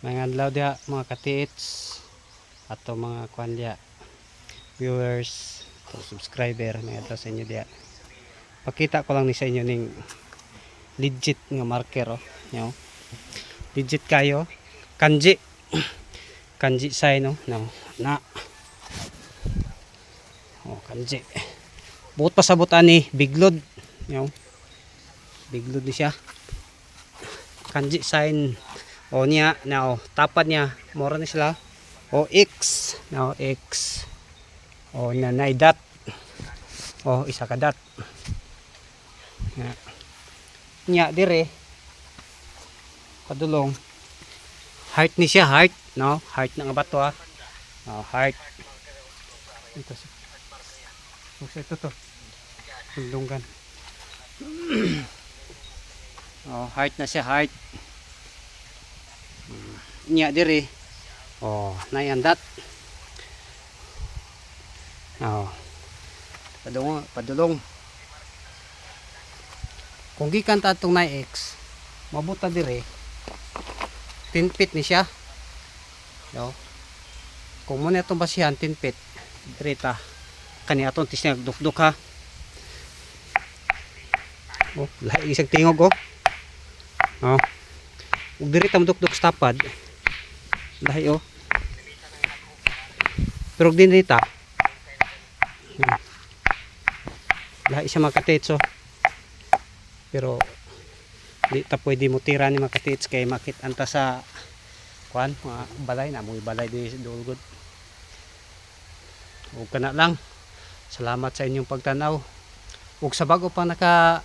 Mga adlaw dia mga katiits ato mga kwan dia viewers to subscriber mga adlaw sa inyo dia. Pakita ko lang ni sa inyo ning legit nga marker oh. Yo. Legit kayo. Kanji. Kanji sign no. No. Na. Oh, kanji. Buot pa sabot ani biglod. Yo. Biglod ni siya. Kanji sign. O niya na o tapad niya mora na sila o X na o X o nanay dot o isa ka dot niya dire padulong heart ni siya heart no heart na nga bato ha o, heart ito to tundunggan o heart na siya heart niya dire oh nayandat oh padulong kung gikan ta atong na X mabuta dire 10 feet ni siya yo kung mo na itong basihan 10 feet dire ta kani atong tis nagdukduk ha oh lahi isang tingog oh oh ug dire ta mudukduk sa tapad lahi oh pero din dita lahi siya makatits oh pero di ta pwede mo tira ni makatits kay makit anta sa kuan mga balay na mo balay di dulgod ug kana lang salamat sa inyong pagtanaw ug sa bago pa naka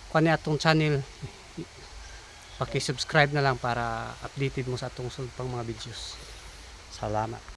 kuan ni atong channel paki-subscribe na lang para updated mo sa atong sulod pang mga videos. Salamat.